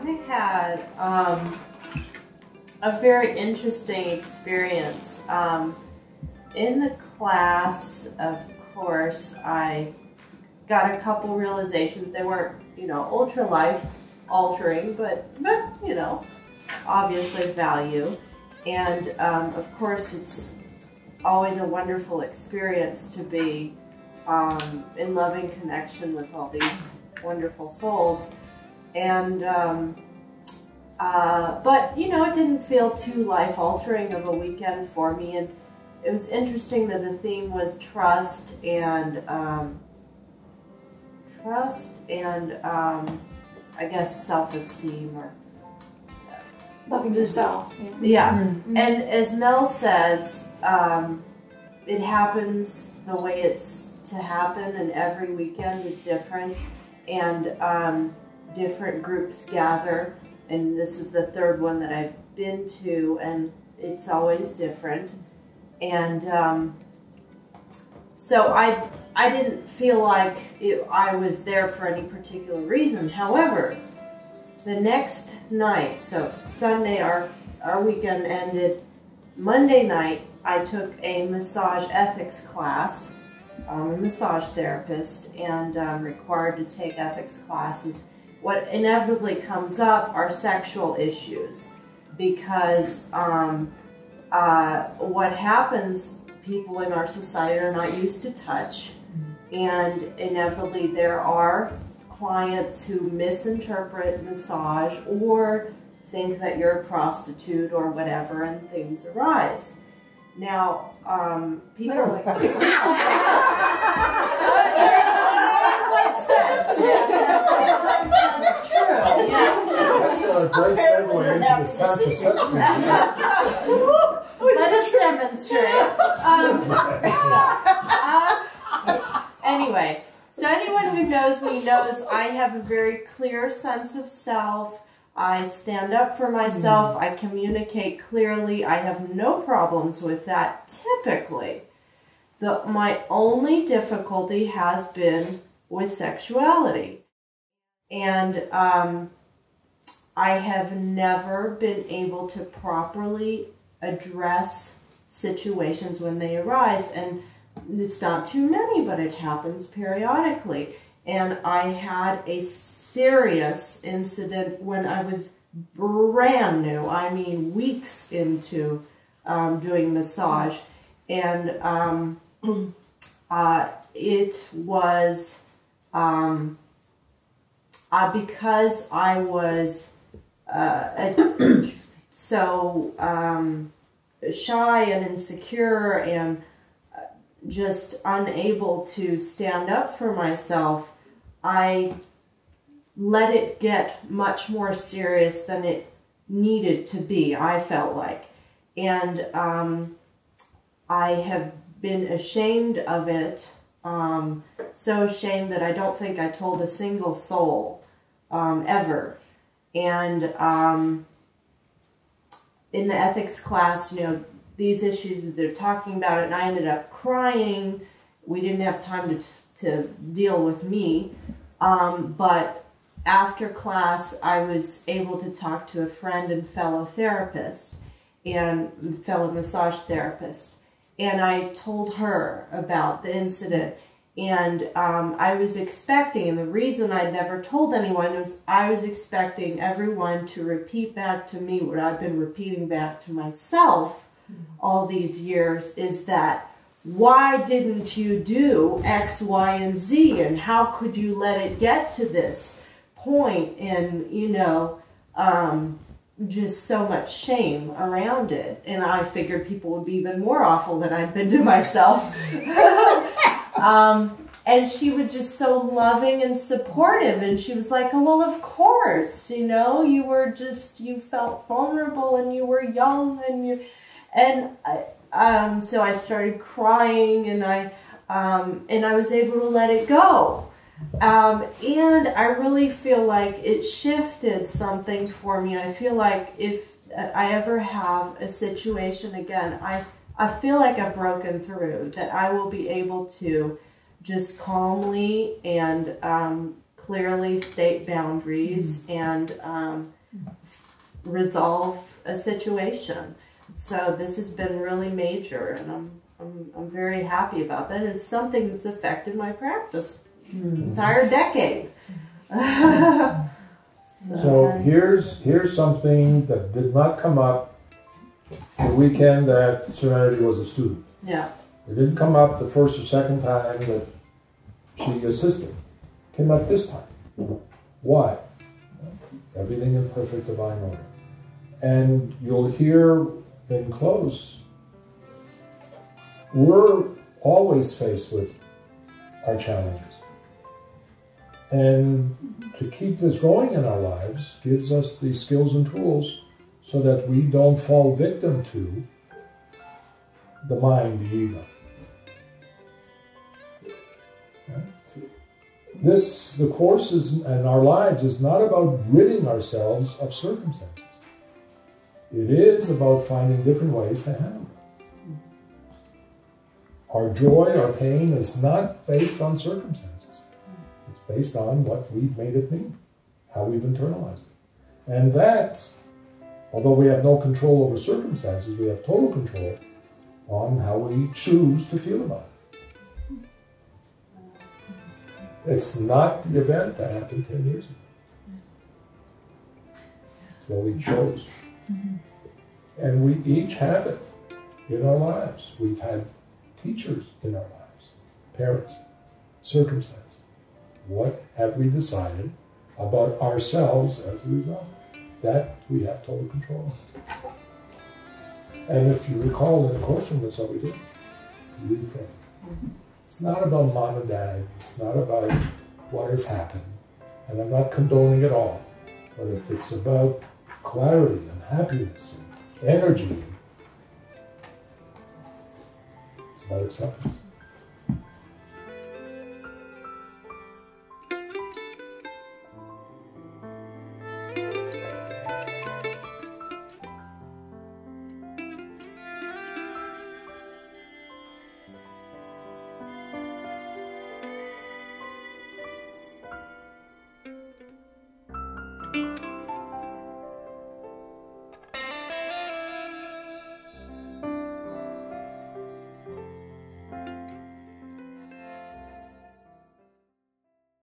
I had a very interesting experience. In the class, of course, I got a couple realizations. They weren't, ultra life altering, but obviously value. And of course, it's always a wonderful experience to be in loving connection with all these wonderful souls. And but it didn't feel too life-altering of a weekend for me. And it was interesting that the theme was trust and I guess self-esteem or loving yourself. Yeah. Mm-hmm. And as Mel says, it happens the way it's to happen, and every weekend is different, and different groups gather, and this is the third one that I've been to, and it's always different. And so I didn't feel like I was there for any particular reason. However, the next night, so Sunday our weekend ended. Monday night I took a massage ethics class. I'm a massage therapist and required to take ethics classes. What inevitably comes up are sexual issues because what happens, people in our society are not used to touch, and inevitably there are clients who misinterpret massage or think that you're a prostitute or whatever, and things arise. Now, people... Literally. Makes sense. That's true. Yeah. That's a great segue into this contraception. Let us demonstrate. Anyway, so anyone who knows me knows I have a very clear sense of self. I stand up for myself. I communicate clearly. I have no problems with that typically. My only difficulty has been with sexuality. And I have never been able to properly address situations when they arise. And it's not too many, but it happens periodically. And I had a serious incident when I was brand new, I mean weeks into doing massage. And it was because I was so shy and insecure and just unable to stand up for myself, I let it get much more serious than it needed to be, I felt like. And I have been ashamed of it, so ashamed that I don't think I told a single soul ever. And in the ethics class, these issues that they're talking about, and I ended up crying. We didn't have time to deal with me, but after class, I was able to talk to a friend and fellow therapist and fellow massage therapist, and I told her about the incident. And I was expecting, and the reason I never told anyone was I was expecting everyone to repeat back to me what I've been repeating back to myself all these years, is that why didn't you do X, Y, and Z, and how could you let it get to this point? And just so much shame around it, and I figured people would be even more awful than I'd been to myself. And she was just so loving and supportive, and she was like, oh, well, of course, you felt vulnerable, and you were young, and so I started crying, and I was able to let it go. And I really feel like it shifted something for me. I feel like if I ever have a situation again, I feel like I've broken through, that I will be able to just calmly and clearly state boundaries and resolve a situation. So this has been really major, and I'm very happy about that. It's something that's affected my practice entire decade. So here's something that did not come up the weekend that Serenity was a student. Yeah. It didn't come up the first or second time that she assisted. It came up this time. Why? Everything in perfect divine order. And you'll hear in close, we're always faced with our challenges. And to keep this going in our lives gives us the skills and tools so that we don't fall victim to the mind, the ego. The course and our lives is not about ridding ourselves of circumstances. It is about finding different ways to handle them. Our joy, our pain is not based on circumstances. It's based on what we've made it mean, how we've internalized it. And that, although we have no control over circumstances, we have total control on how we choose to feel about it. It's not the event that happened 10 years ago. It's what we chose. And we each have it in our lives. We've had teachers in our lives, parents, circumstance. What have we decided about ourselves as a result? That we have total control of. And if you recall in the course room, that's what we did. We reframe. It's not about mom and dad. It's not about what has happened. And I'm not condoning it all. But if it's about clarity and happiness and energy, it's about acceptance.